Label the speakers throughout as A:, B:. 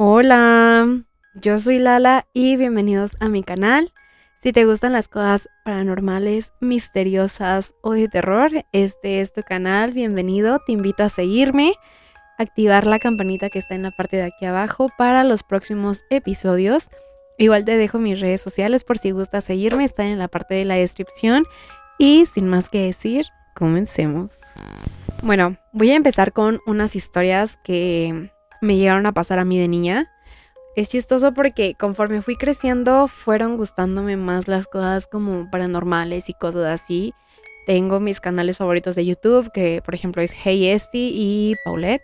A: Hola, yo soy Lala y bienvenidos a mi canal. Si te gustan las cosas paranormales, misteriosas o de terror, este es tu canal. Bienvenido, te invito a seguirme, activar la campanita que está en la parte de aquí abajo para los próximos episodios. Igual te dejo mis redes sociales por si gustas seguirme, están en la parte de la descripción. Y sin más que decir, comencemos. Bueno, voy a empezar con unas historias que me llegaron a pasar a mí de niña. Es chistoso porque conforme fui creciendo fueron gustándome más las cosas como paranormales y cosas así. Tengo mis canales favoritos de YouTube, que por ejemplo es Hey Esti y Paulette,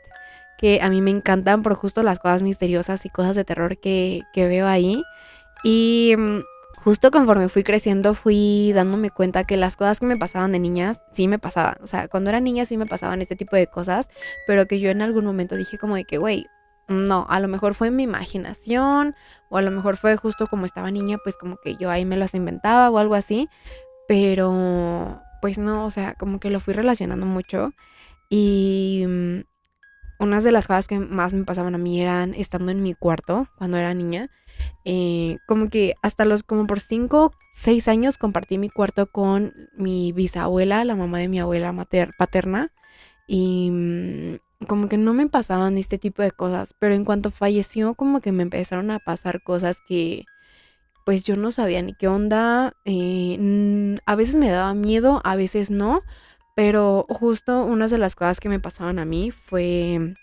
A: que a mí me encantan por justo las cosas misteriosas y cosas de terror que veo ahí. Y justo conforme fui creciendo fui dándome cuenta que las cosas que me pasaban de niñas sí me pasaban. O sea, cuando era niña sí me pasaban este tipo de cosas, pero que yo en algún momento dije como de que, güey, no, a lo mejor fue mi imaginación o a lo mejor fue justo como estaba niña, pues como que yo ahí me las inventaba o algo así, pero pues no, o sea, como que lo fui relacionando mucho y unas de las cosas que más me pasaban a mí eran estando en mi cuarto cuando era niña. Como que hasta los como por 5, 6 años compartí mi cuarto con mi bisabuela, la mamá de mi abuela paterna, y como que no me pasaban este tipo de cosas, pero en cuanto falleció como que me empezaron a pasar cosas que pues yo no sabía ni qué onda. A veces me daba miedo, a veces no, pero justo una de las cosas que me pasaban a mí fue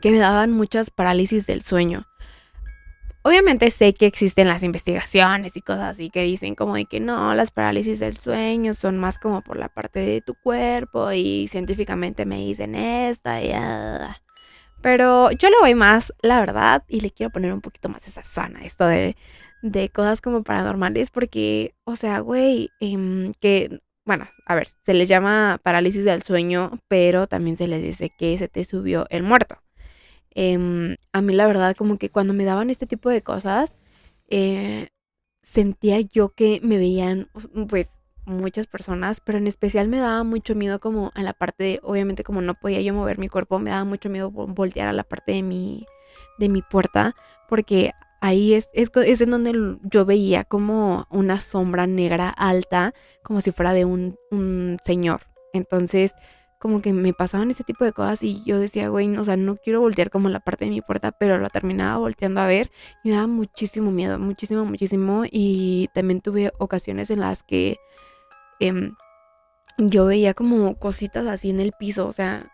A: que me daban muchas parálisis del sueño. Obviamente sé que existen las investigaciones y cosas así que dicen como de que no, las parálisis del sueño son más como por la parte de tu cuerpo y científicamente me dicen esta y pero yo le voy más, la verdad, y le quiero poner un poquito más esa sana, esto de cosas como paranormales, porque, o sea, güey, que, bueno, a ver, se les llama parálisis del sueño, pero también se les dice que se te subió el muerto. A mí la verdad como que cuando me daban este tipo de cosas, eh, sentía yo que me veían pues muchas personas, pero en especial me daba mucho miedo como a la parte de, obviamente como no podía yo mover mi cuerpo, me daba mucho miedo voltear a la parte de mi puerta, porque ahí es en donde yo veía como una sombra negra alta, como si fuera de un señor. Entonces como que me pasaban ese tipo de cosas y yo decía, güey, o sea, no quiero voltear como la parte de mi puerta, pero lo terminaba volteando a ver y me daba muchísimo miedo, muchísimo, muchísimo. Y también tuve ocasiones en las que em, yo veía como cositas así en el piso, o sea,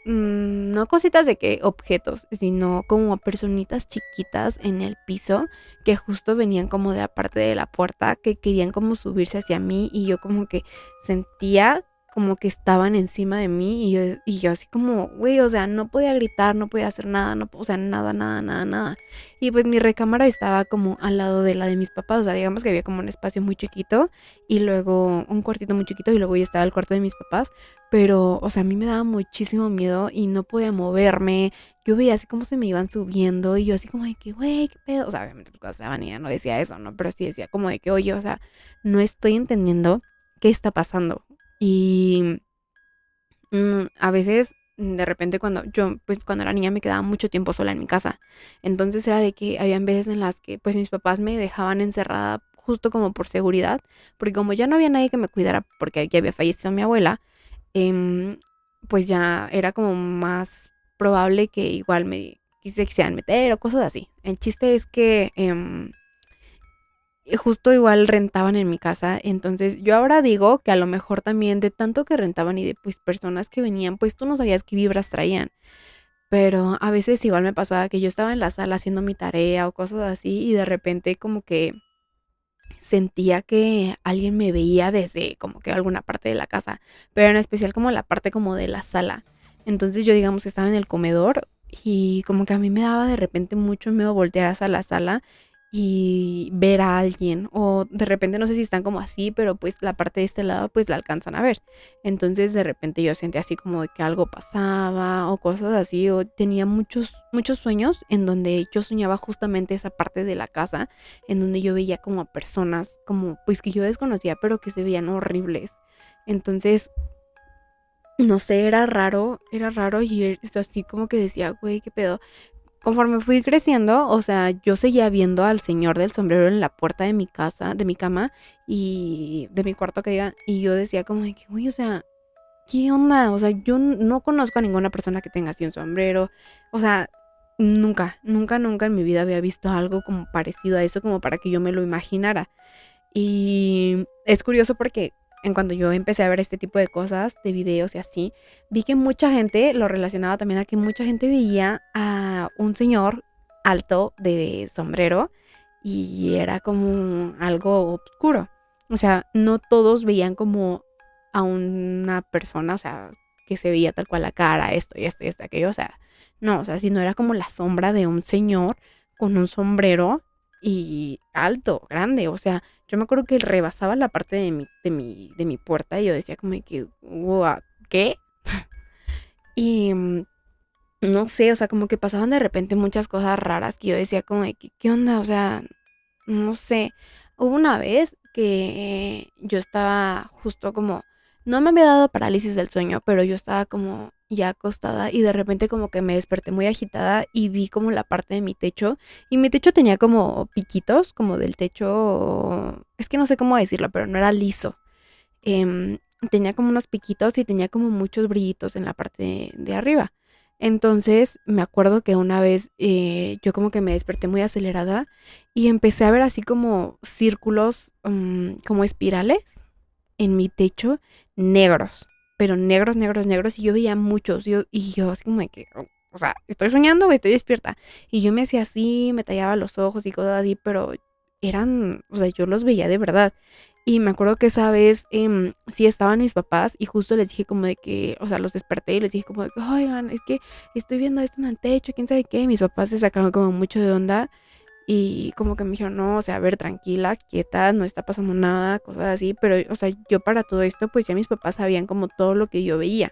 A: no cositas de que objetos, sino como personitas chiquitas en el piso que justo venían como de la parte de la puerta, que querían como subirse hacia mí y yo como que sentía como que estaban encima de mí y yo así como, güey, o sea, no podía gritar, no podía hacer nada, no, o sea, nada, nada, nada, nada. Y pues mi recámara estaba como al lado de la de mis papás, o sea, digamos que había como un espacio muy chiquito y luego un cuartito muy chiquito y luego ya estaba el cuarto de mis papás, pero, o sea, a mí me daba muchísimo miedo y no podía moverme. Yo veía así como se me iban subiendo y yo así como de que, güey, qué pedo. O sea, obviamente porque estaban y ya no decía eso, ¿no? Pero sí decía como de que, oye, o sea, no estoy entendiendo qué está pasando. Y a veces, de repente cuando yo, pues cuando era niña me quedaba mucho tiempo sola en mi casa. Entonces era de que habían veces en las que pues mis papás me dejaban encerrada justo como por seguridad, porque como ya no había nadie que me cuidara porque aquí había fallecido mi abuela, em, pues ya era como más probable que igual me quisieran meter o cosas así. El chiste es que justo igual rentaban en mi casa, entonces yo ahora digo que a lo mejor también de tanto que rentaban y de pues personas que venían, pues tú no sabías qué vibras traían, pero a veces igual me pasaba que yo estaba en la sala haciendo mi tarea o cosas así y de repente como que sentía que alguien me veía desde como que alguna parte de la casa, pero en especial como la parte como de la sala. Entonces yo digamos que estaba en el comedor y como que a mí me daba de repente mucho miedo voltear hacia la sala y ver a alguien o de repente no sé si están como así, pero pues la parte de este lado pues la alcanzan a ver. Entonces de repente yo sentía así como de que algo pasaba o cosas así o tenía muchos muchos sueños en donde yo soñaba justamente esa parte de la casa en donde yo veía como a personas como pues que yo desconocía pero que se veían horribles. Entonces, no sé, era raro y esto así como que decía, güey, qué pedo. conforme fui creciendo, o sea, yo seguía viendo al señor del sombrero en la puerta de mi casa, de mi cama y de mi cuarto que diga, y yo decía como de que, güey, o sea, ¿qué onda? O sea, yo no conozco a ninguna persona que tenga así un sombrero. O sea, nunca en mi vida había visto algo como parecido a eso, como para que yo me lo imaginara. Y es curioso porque en cuanto yo empecé a ver este tipo de cosas, de videos y así, vi que mucha gente lo relacionaba también a que mucha gente veía a un señor alto de sombrero y era como algo oscuro. O sea, no todos veían como a una persona, o sea, que se veía tal cual la cara, esto y esto y esto, aquello, o sea, no, o sea, sino era como la sombra de un señor con un sombrero y alto, grande, o sea, yo me acuerdo que rebasaba la parte de mi puerta y yo decía como de que, "Guau, ¿qué?". Y no sé, o sea, como que pasaban de repente muchas cosas raras que yo decía como de que, ¿qué onda? O sea, no sé. Hubo una vez que yo estaba justo como, no me había dado parálisis del sueño, pero yo estaba como ya acostada y de repente como que me desperté muy agitada y vi como la parte de mi techo y mi techo tenía como piquitos, como del techo, es que no sé cómo decirlo, pero no era liso. em, Tenía como unos piquitos y tenía como muchos brillitos en la parte de arriba. Entonces me acuerdo que una vez yo como que me desperté muy acelerada y empecé a ver así como círculos, como espirales en mi techo, negros, pero negros, negros, negros, y yo veía muchos, y yo así como de que, o sea, ¿estoy soñando o estoy despierta? Y yo me hacía así, me tallaba los ojos y cosas así, pero eran, o sea, yo los veía de verdad. Y me acuerdo que esa vez sí estaban mis papás y justo les dije como de que, o sea, los desperté y les dije como de que, oigan, es que estoy viendo esto en el techo, quién sabe qué. Y mis papás se sacaron como mucho de onda y como que me dijeron, no, o sea, a ver, tranquila, quieta, no está pasando nada, cosas así. Pero, o sea, yo para todo esto, pues ya mis papás sabían como todo lo que yo veía,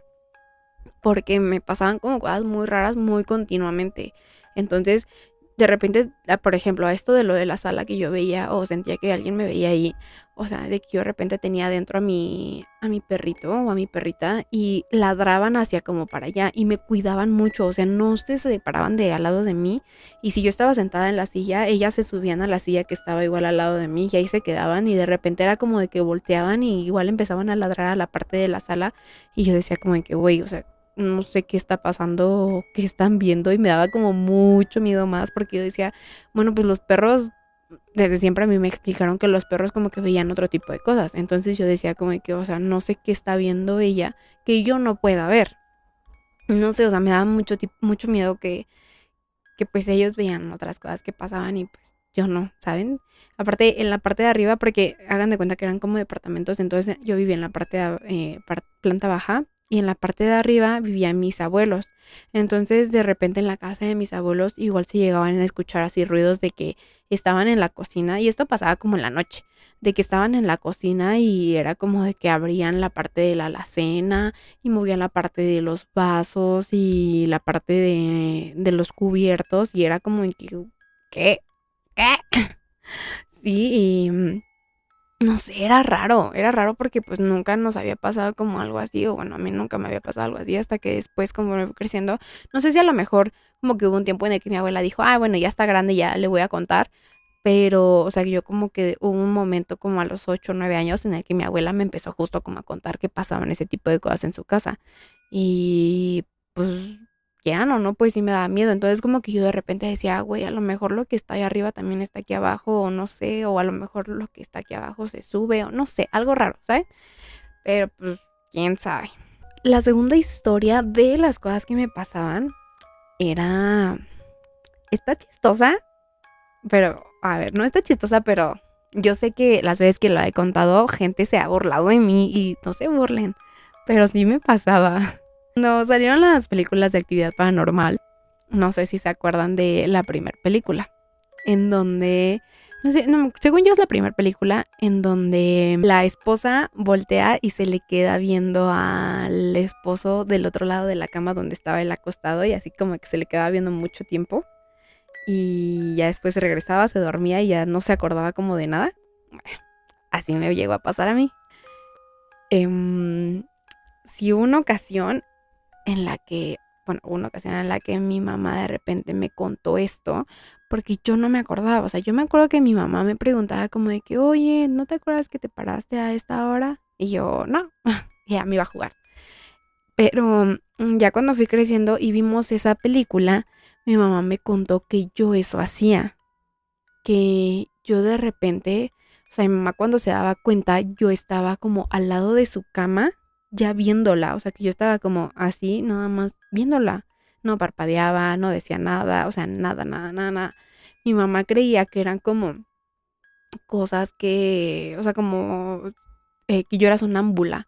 A: porque me pasaban como cosas muy raras muy continuamente. Entonces, de repente, por ejemplo, a esto de lo de la sala que yo veía o sentía que alguien me veía ahí, o sea, de que yo de repente tenía adentro a mi perrito o a mi perrita y ladraban hacia como para allá y me cuidaban mucho, o sea, no se separaban de al lado de mí y si yo estaba sentada en la silla, ellas se subían a la silla que estaba igual al lado de mí y ahí se quedaban y de repente era como de que volteaban y igual empezaban a ladrar a la parte de la sala y yo decía como de que, güey, o sea, no sé qué está pasando, qué están viendo y me daba como mucho miedo más porque yo decía, bueno, pues los perros, desde siempre a mí me explicaron que los perros como que veían otro tipo de cosas, entonces yo decía como de que, o sea, no sé qué está viendo ella que yo no pueda ver, no sé, o sea, me daba mucho miedo que pues ellos veían otras cosas que pasaban y pues yo no, ¿saben? Aparte, en la parte de arriba, porque hagan de cuenta que eran como departamentos, entonces yo vivía en la parte de planta baja y en la parte de arriba vivían mis abuelos. Entonces, de repente en la casa de mis abuelos igual se llegaban a escuchar así ruidos de que estaban en la cocina y esto pasaba como en la noche, de que estaban en la cocina y era como de que abrían la parte de la alacena y movían la parte de los vasos y la parte de los cubiertos y era como que, ¿qué? ¿Qué? Sí, y no sé, era raro porque pues nunca nos había pasado como algo así, o bueno, a mí nunca me había pasado algo así hasta que después como me fui creciendo, no sé si a lo mejor como que hubo un tiempo en el que mi abuela dijo, ah, bueno, ya está grande, ya le voy a contar, pero, o sea, yo como que hubo un momento como a los 8 o 9 años en el que mi abuela me empezó justo como a contar que pasaban ese tipo de cosas en su casa. Y pues, quieran o no, pues sí me daba miedo. Entonces como que yo de repente decía, "Ah, güey, a lo mejor lo que está ahí arriba también está aquí abajo, o no sé, o a lo mejor lo que está aquí abajo se sube, o no sé, algo raro, ¿sabes?". Pero pues, quién sabe. La segunda historia de las cosas que me pasaban era... Está chistosa, pero, a ver, no está chistosa, pero yo sé que las veces que lo he contado, gente se ha burlado de mí y no se burlen, pero sí me pasaba. No salieron las películas de actividad paranormal, no sé si se acuerdan de la primera película, en donde, no sé, no, según yo es la primera película, en donde la esposa voltea y se le queda viendo al esposo del otro lado de la cama donde estaba él acostado y así como que se le quedaba viendo mucho tiempo y ya después se regresaba, se dormía y ya no se acordaba como de nada. Bueno, así me llegó a pasar a mí. Sí hubo una ocasión en la que, bueno, una ocasión en la que mi mamá de repente me contó esto, porque yo no me acordaba, o sea, yo me acuerdo que mi mamá me preguntaba como de que, oye, ¿no te acuerdas que te paraste a esta hora? Y yo, no, ya me iba a jugar. Pero ya cuando fui creciendo y vimos esa película, mi mamá me contó que yo eso hacía, que yo de repente, o sea, mi mamá cuando se daba cuenta, yo estaba como al lado de su cama, ya viéndola, o sea, que yo estaba como así, nada más viéndola. No parpadeaba, no decía nada, o sea, nada, nada, nada, nada. Mi mamá creía que eran como cosas que, o sea, como que yo era sonámbula.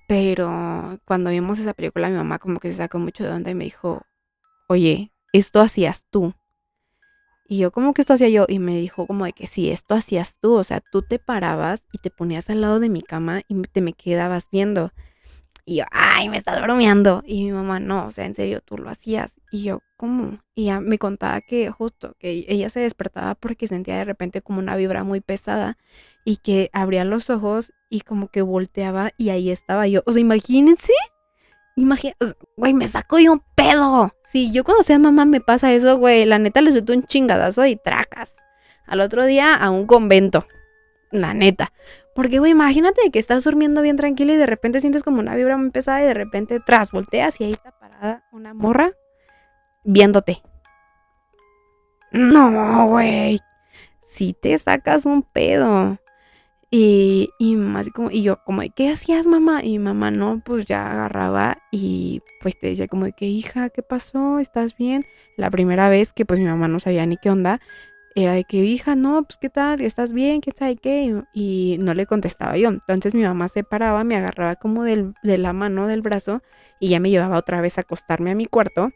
A: Pero cuando vimos esa película, mi mamá como que se sacó mucho de onda y me dijo, oye, esto hacías tú. Y yo, ¿cómo que esto hacía yo? Y me dijo como de que sí, esto hacías tú. O sea, tú te parabas y te ponías al lado de mi cama y te me quedabas viendo. Y yo, ay, me estás bromeando. Y mi mamá, no, o sea, en serio, tú lo hacías. Y yo, ¿cómo? Y ella me contaba que justo, que ella se despertaba porque sentía de repente como una vibra muy pesada y que abría los ojos y como que volteaba y ahí estaba yo. O sea, imagínense. Imagina, güey, me saco yo un pedo. Si yo cuando sea mamá me pasa eso, güey, la neta le suelto un chingadazo y tracas. Al otro día a un convento. La neta. Porque, güey, imagínate que estás durmiendo bien tranquila y de repente sientes como una vibra muy pesada y de repente volteas y ahí está parada una morra viéndote. No, güey. Si te sacas un pedo. Y mi mamá así como, y yo como, ¿qué hacías, mamá? Y mi mamá no, pues ya agarraba y pues te decía como de que, hija, ¿qué pasó? ¿Estás bien? La primera vez que pues mi mamá no sabía ni qué onda, era de que, hija, no, pues qué tal, ¿estás bien? ¿Qué tal? ¿Qué? Y no le contestaba yo. Entonces mi mamá se paraba, me agarraba como de la mano, del brazo, y ya me llevaba otra vez a acostarme a mi cuarto.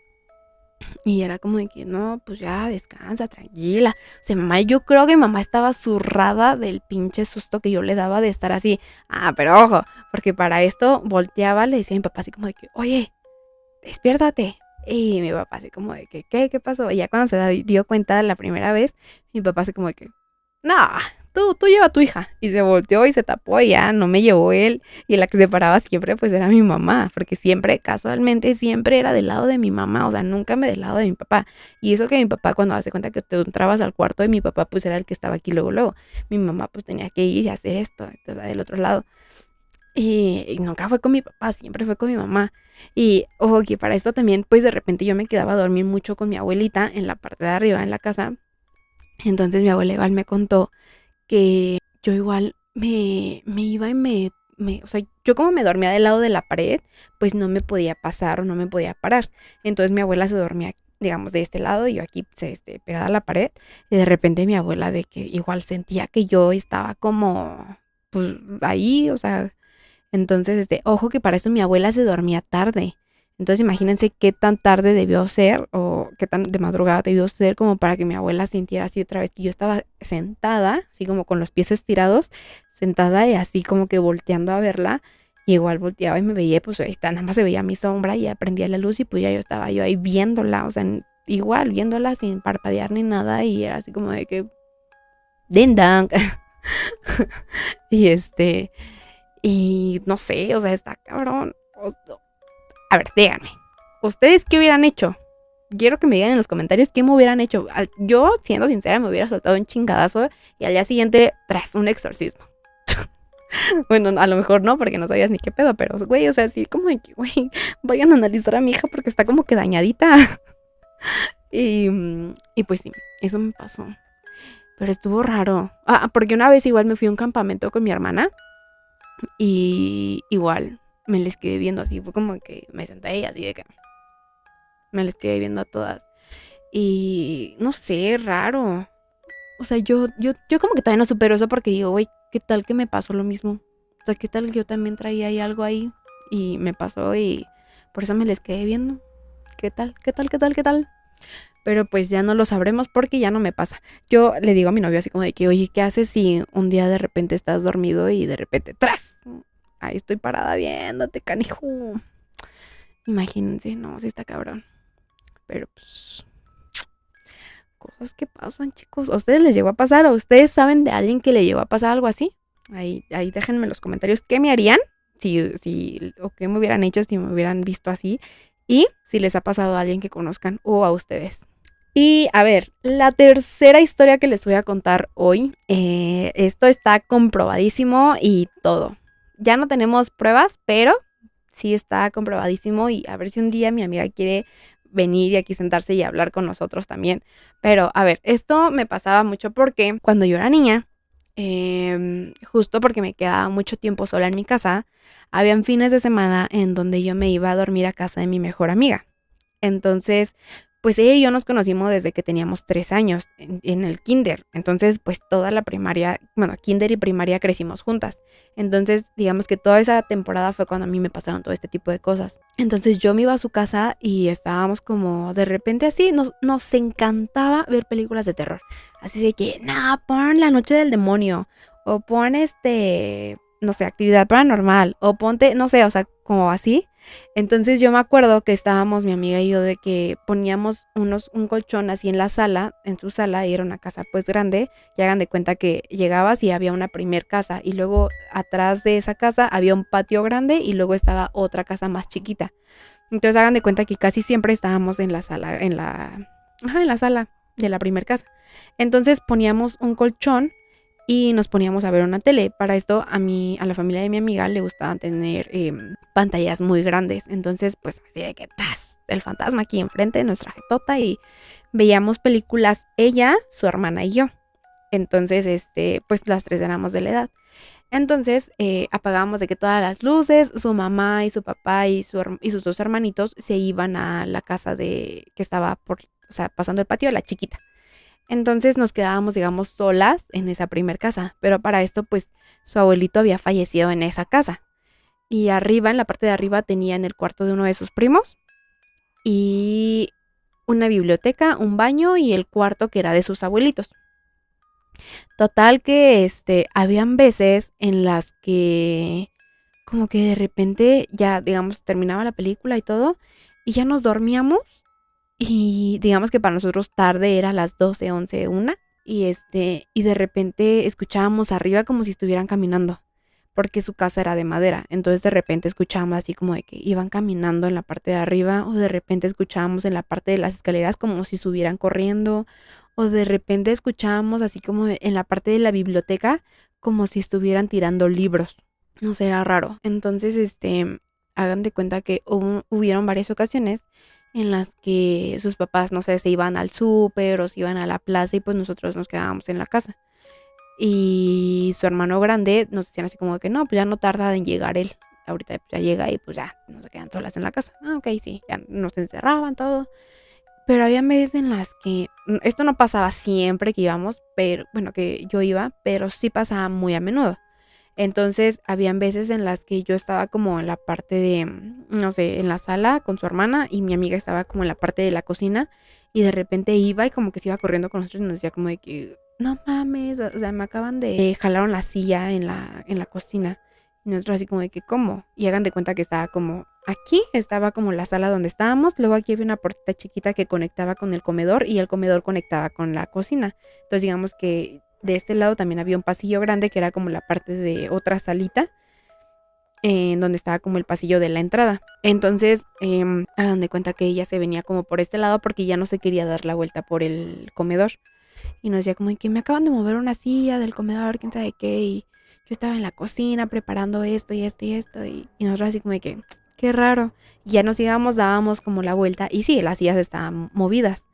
A: Y era como de que, no, pues ya, descansa, tranquila. O sea, mamá, yo creo que mi mamá estaba zurrada del pinche susto que yo le daba de estar así. Ah, pero ojo, porque para esto volteaba, le decía a mi papá así como de que, oye, despiértate. Y mi papá así como de que, ¿qué pasó? Y ya cuando dio cuenta la primera vez, mi papá así como de que, no, tú lleva a tu hija. Y se volteó y se tapó y ya no me llevó él. Y la que se paraba siempre pues era mi mamá, porque siempre, casualmente, siempre era del lado de mi mamá, o sea, nunca me del lado de mi papá. Y eso que mi papá cuando hace cuenta que tú entrabas al cuarto de mi papá pues era el que estaba aquí luego, luego. Mi mamá pues tenía que ir y hacer esto, o sea, del otro lado. Y nunca fue con mi papá, siempre fue con mi mamá. Y ojo que para esto también, pues de repente yo me quedaba a dormir mucho con mi abuelita en la parte de arriba, en la casa. Entonces mi abuela igual me contó que yo igual me iba y o sea, yo como me dormía del lado de la pared, pues no me podía pasar o no me podía parar. Entonces mi abuela se dormía, digamos, de este lado y yo aquí, pues, pegada a la pared. Y de repente mi abuela de que igual sentía que yo estaba como, pues, ahí, o sea, entonces, ojo que para esto mi abuela se dormía tarde. Entonces, imagínense qué tan tarde debió ser o qué tan de madrugada debió ser como para que mi abuela sintiera así otra vez que yo estaba sentada, así como con los pies estirados, sentada y así como que volteando a verla. Y igual volteaba y me veía, pues ahí está, nada más se veía mi sombra y ya prendía la luz y pues ya yo estaba yo ahí viéndola, o sea, igual viéndola sin parpadear ni nada y era así como de que, din dang. y y no sé, o sea, está cabrón. A ver, díganme, ¿ustedes qué hubieran hecho? Quiero que me digan en los comentarios qué me hubieran hecho. Yo, siendo sincera, me hubiera soltado un chingadazo y al día siguiente, tras un exorcismo. Bueno, a lo mejor no, porque no sabías ni qué pedo, pero, güey, o sea, sí, como de que, güey, vayan a analizar a mi hija porque está como que dañadita. y pues sí, eso me pasó. Pero estuvo raro. Ah, porque una vez igual me fui a un campamento con mi hermana. Y igual me les quedé viendo así, fue como que me senté y así de que me les quedé viendo a todas. Y no sé, raro. O sea, yo como que todavía no supero eso porque digo, güey, ¿qué tal que me pasó lo mismo? O sea, ¿qué tal que yo también traía ahí algo ahí? Y me pasó y por eso me les quedé viendo. ¿Qué tal? ¿Qué tal? ¿Qué tal? ¿Qué tal? Pero pues ya no lo sabremos porque ya no me pasa. Yo le digo a mi novio así como de que, oye, ¿qué haces si un día de repente estás dormido y de repente, ¡tras! Ahí estoy parada viéndote, canijo. Imagínense, no, sí está cabrón. Pero pues, cosas que pasan, chicos. ¿A ustedes les llegó a pasar? ¿O ustedes saben de alguien que le llegó a pasar algo así? Ahí déjenme en los comentarios qué me harían o qué me hubieran hecho si me hubieran visto así. y si les ha pasado a alguien que conozcan o a ustedes. Y a ver, la tercera historia que les voy a contar hoy, esto está comprobadísimo y todo. Ya no tenemos pruebas, pero sí está comprobadísimo y a ver si un día mi amiga quiere venir y aquí sentarse y hablar con nosotros también. Pero a ver, esto me pasaba mucho porque cuando yo era niña, justo porque me quedaba mucho tiempo sola en mi casa, habían fines de semana en donde yo me iba a dormir a casa de mi mejor amiga. Entonces, pues ella y yo nos conocimos desde que teníamos 3 años en el kinder. Entonces, pues toda la primaria, bueno, kinder y primaria crecimos juntas. Entonces, digamos que toda esa temporada fue cuando a mí me pasaron todo este tipo de cosas. Entonces yo me iba a su casa y estábamos como de repente así, nos encantaba ver películas de terror. Así de que, nah, pon La Noche del Demonio. O pon no sé, Actividad Paranormal. O ponte, no sé, o sea, como así. Entonces yo me acuerdo que estábamos mi amiga y yo de que poníamos un colchón así en la sala, en su sala, y era una casa pues grande, y hagan de cuenta que llegabas y había una primer casa, y luego atrás de esa casa había un patio grande y luego estaba otra casa más chiquita. Entonces hagan de cuenta que casi siempre estábamos en la sala, en la sala de la primer casa. Entonces poníamos un colchón y nos poníamos a ver una tele. Para esto a la familia de mi amiga le gustaba tener pantallas muy grandes. Entonces pues así de que tras el fantasma aquí enfrente de nuestra jetota y veíamos películas ella, su hermana y yo. Entonces pues las tres éramos de la edad. Entonces apagábamos de que todas las luces, su mamá y su papá y sus dos hermanitos se iban a la casa que estaba o sea, pasando el patio, la chiquita. Entonces nos quedábamos, digamos, solas en esa primer casa, pero para esto pues su abuelito había fallecido en esa casa. Y arriba, en la parte de arriba, tenían el cuarto de uno de sus primos y una biblioteca, un baño y el cuarto que era de sus abuelitos. Total que habían veces en las que como que de repente ya, digamos, terminaba la película y todo y ya nos dormíamos y digamos que para nosotros tarde era las 12, 11, 1 y de repente escuchábamos arriba como si estuvieran caminando porque su casa era de madera. Entonces de repente escuchábamos así como de que iban caminando en la parte de arriba o de repente escuchábamos en la parte de las escaleras como si estuvieran corriendo o de repente escuchábamos así como en la parte de la biblioteca como si estuvieran tirando libros. No sé, era raro. Entonces, hagan de cuenta que hubieron varias ocasiones en las que sus papás, no sé, se iban al súper o se iban a la plaza y pues nosotros nos quedábamos en la casa. Y su hermano grande nos decían así como que no, pues ya no tarda en llegar él. Ahorita pues, ya llega y pues ya no se quedan solas en la casa. Ah, ok, sí, ya nos encerraban todo. Pero había veces en las que esto no pasaba siempre que íbamos, pero bueno, que yo iba, pero sí pasaba muy a menudo. Entonces, habían veces en las que yo estaba como en la parte de, no sé, en la sala con su hermana y mi amiga estaba como en la parte de la cocina y de repente iba y como que se iba corriendo con nosotros y nos decía como de que, no mames, o sea, me acaban de jalaron la silla en la cocina. Y nosotros así como de que, ¿cómo? Y hagan de cuenta que estaba como, aquí estaba como la sala donde estábamos, luego aquí había una puerta chiquita que conectaba con el comedor y el comedor conectaba con la cocina. Entonces, digamos que de este lado también había un pasillo grande que era como la parte de otra salita en donde estaba como el pasillo de la entrada. Entonces, hagan de cuenta que ella se venía como por este lado porque ya no se quería dar la vuelta por el comedor. Y nos decía como que me acaban de mover una silla del comedor, quién sabe qué, y yo estaba en la cocina preparando esto y esto y esto, y nosotros así como de que, qué raro. Y ya nos íbamos, dábamos como la vuelta, y sí, las sillas estaban movidas.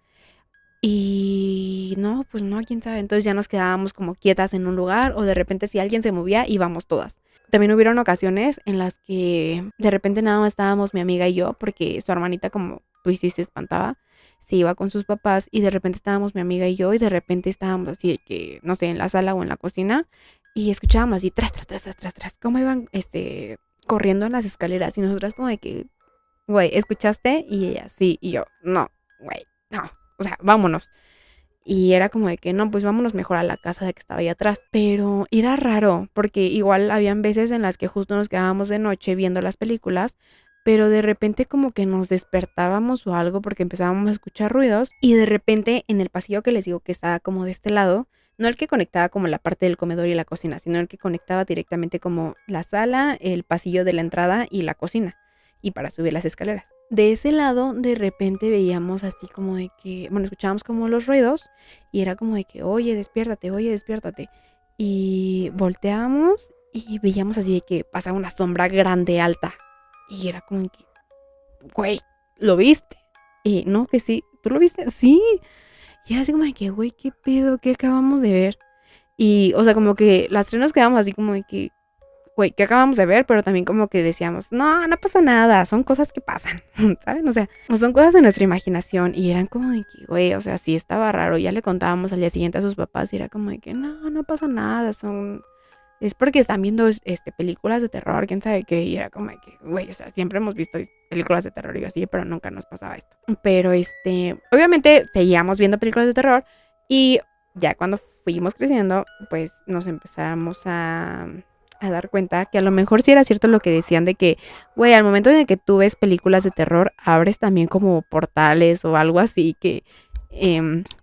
A: Y no, pues no, quién sabe. Entonces ya nos quedábamos como quietas en un lugar o de repente si alguien se movía íbamos todas. También hubieron ocasiones en las que de repente nada más estábamos mi amiga y yo porque su hermanita como pues sí se espantaba, se iba con sus papás y de repente estábamos mi amiga y yo y de repente estábamos así de que no sé, en la sala o en la cocina y escuchábamos así tras tras tras tras tras tras cómo iban corriendo en las escaleras y nosotras como de que güey, ¿escuchaste? Y ella sí y yo no, güey, no. O sea, vámonos. Y era como de que no, pues vámonos mejor a la casa de que estaba ahí atrás. Pero era raro, porque igual habían veces en las que justo nos quedábamos de noche viendo las películas, pero de repente como que nos despertábamos o algo porque empezábamos a escuchar ruidos y de repente en el pasillo que les digo que estaba como de este lado, no el que conectaba como la parte del comedor y la cocina, sino el que conectaba directamente como la sala, el pasillo de la entrada y la cocina y para subir las escaleras. de ese lado de repente veíamos así como de que, bueno, escuchábamos como los ruidos y era como de que, oye, despiértate. Y volteábamos y veíamos así de que pasaba una sombra grande, alta. Y era como de que, güey, ¿lo viste? Y no, que sí, ¿tú lo viste? Sí. Y era así como de que, güey, ¿qué pedo? ¿Qué acabamos de ver? Y, o sea, como que las tres nos quedamos así como de que, güey, ¿qué acabamos de ver? Pero también como que decíamos, no, no pasa nada, son cosas que pasan, ¿saben? O sea, son cosas de nuestra imaginación. Y eran como de que, güey, o sea, sí estaba raro. Ya le contábamos al día siguiente a sus papás y era como de que, no, no pasa nada, son... Es porque están viendo películas de terror, quién sabe qué. Y era como de que, güey, o sea, siempre hemos visto películas de terror y así, pero nunca nos pasaba esto. Pero obviamente seguíamos viendo películas de terror y ya cuando fuimos creciendo, pues nos empezamos a dar cuenta que a lo mejor sí era cierto lo que decían de que, güey, al momento en el que tú ves películas de terror, abres también como portales o algo así que,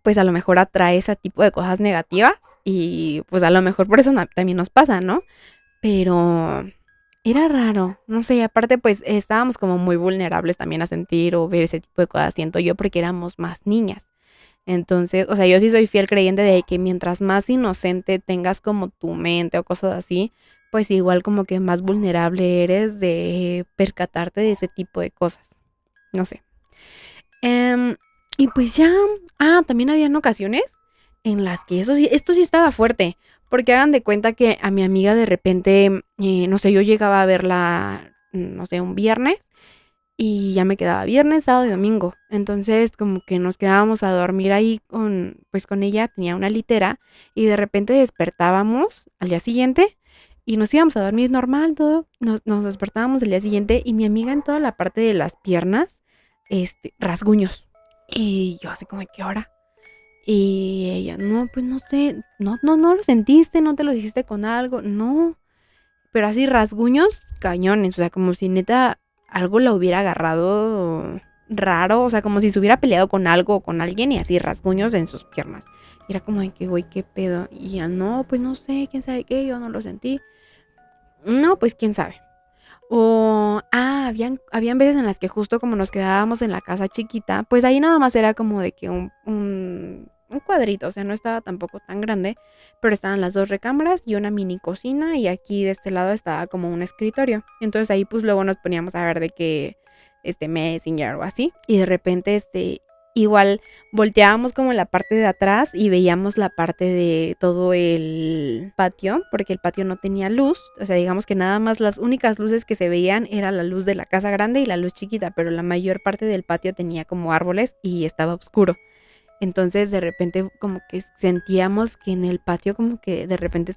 A: pues a lo mejor atrae ese tipo de cosas negativas y pues a lo mejor por eso también nos pasa, ¿no? Pero era raro, no sé, aparte pues estábamos como muy vulnerables también a sentir o ver ese tipo de cosas, siento yo, porque éramos más niñas. Entonces, o sea, yo sí soy fiel creyente de que mientras más inocente tengas como tu mente o cosas así, pues igual como que más vulnerable eres de percatarte de ese tipo de cosas. No sé. Em, y pues ya, también habían ocasiones en las que esto sí estaba fuerte, porque hagan de cuenta que a mi amiga de repente, no sé, yo llegaba a verla, no sé, un viernes y ya me quedaba viernes, sábado y domingo. Entonces, como que nos quedábamos a dormir ahí pues con ella, tenía una litera y de repente despertábamos al día siguiente y nos íbamos a dormir normal, todo. Nos despertábamos al día siguiente y mi amiga en toda la parte de las piernas, rasguños. Y yo así como, ¿qué hora? Y ella, no, pues no sé, no lo sentiste, no te lo hiciste con algo, no. Pero así rasguños cañones, o sea, como si neta algo la hubiera agarrado raro, o sea, como si se hubiera peleado con algo o con alguien y así rasguños en sus piernas. Y era como de que, güey, qué pedo. Y ya, no, pues no sé, quién sabe qué, yo no lo sentí. No, pues quién sabe. O, habían veces en las que justo como nos quedábamos en la casa chiquita, pues ahí nada más era como de que un cuadrito, o sea, no estaba tampoco tan grande, pero estaban las dos recámaras y una mini cocina y aquí de este lado estaba como un escritorio. Entonces ahí pues luego nos poníamos a ver de que Messenger o así y de repente igual volteábamos como la parte de atrás y veíamos la parte de todo el patio, porque el patio no tenía luz, o sea, digamos que nada más las únicas luces que se veían era la luz de la casa grande y la luz chiquita, pero la mayor parte del patio tenía como árboles y estaba oscuro. Entonces de repente como que sentíamos que en el patio como que de repente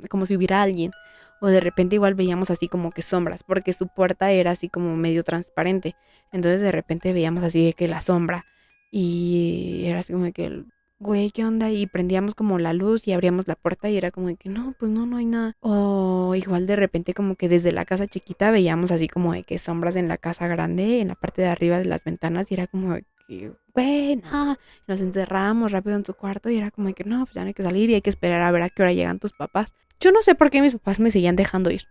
A: como si hubiera alguien. O de repente igual veíamos así como que sombras, porque su puerta era así como medio transparente. Entonces de repente veíamos así de que la sombra. Y era así como de que, güey, ¿qué onda? Y prendíamos como la luz y abríamos la puerta y era como de que no, pues no hay nada. O igual de repente como que desde la casa chiquita veíamos así como de que sombras en la casa grande, en la parte de arriba de las ventanas y era como de que, güey, no. Nos encerrábamos rápido en tu cuarto y era como de que no, pues ya no hay que salir y hay que esperar a ver a qué hora llegan tus papás. Yo no sé por qué mis papás me seguían dejando ir.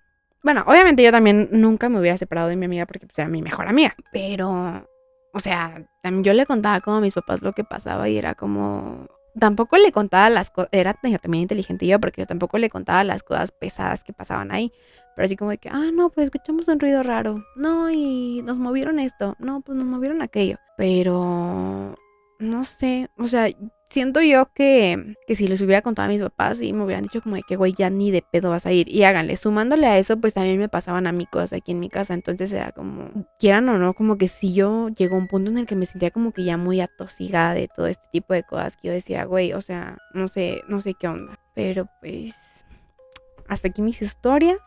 A: Bueno, obviamente yo también nunca me hubiera separado de mi amiga porque pues, era mi mejor amiga. Pero, o sea, también yo le contaba como a mis papás lo que pasaba y era como... Tampoco le contaba las cosas... Era también inteligente yo porque yo tampoco le contaba las cosas pesadas que pasaban ahí. Pero así como de que, no, pues escuchamos un ruido raro. No, y nos movieron esto. No, pues nos movieron aquello. Pero... No sé, o sea, siento yo que si les hubiera contado a mis papás y me hubieran dicho como de que, güey, ya ni de pedo vas a ir. Y háganle, sumándole a eso, pues también me pasaban a mí cosas aquí en mi casa. Entonces era como, quieran o no, como que si yo llegó a un punto en el que me sentía como que ya muy atosigada de todo este tipo de cosas que yo decía, güey, o sea, no sé qué onda. Pero pues, hasta aquí mis historias.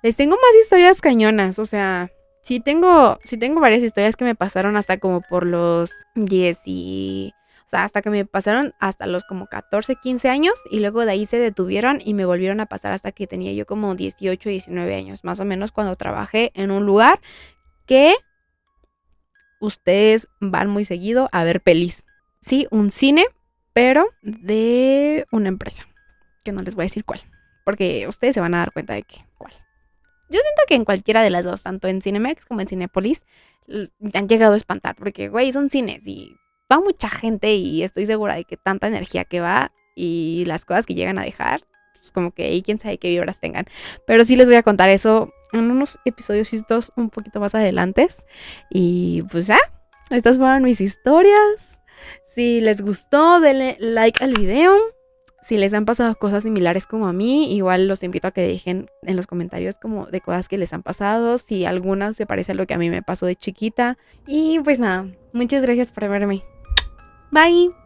A: Les tengo más historias cañonas, o sea... Sí tengo varias historias que me pasaron hasta como por los 10 o sea, hasta que me pasaron hasta los como 14, 15 años y luego de ahí se detuvieron y me volvieron a pasar hasta que tenía yo como 18, 19 años, más o menos cuando trabajé en un lugar que ustedes van muy seguido a ver pelis. Sí, un cine, pero de una empresa, que no les voy a decir cuál, porque ustedes se van a dar cuenta de que cuál. yo siento que en cualquiera de las dos, tanto en Cinemex como en Cinépolis, han llegado a espantar porque, güey, son cines y va mucha gente y estoy segura de que tanta energía que va y las cosas que llegan a dejar, pues como que ahí quién sabe qué vibras tengan. Pero sí les voy a contar eso en unos episodios un poquito más adelantes. Y pues ya, estas fueron mis historias. Si les gustó, denle like al video. Si les han pasado cosas similares como a mí, igual los invito a que dejen en los comentarios como de cosas que les han pasado, si alguna se parece a lo que a mí me pasó de chiquita. Y pues nada, muchas gracias por verme. Bye.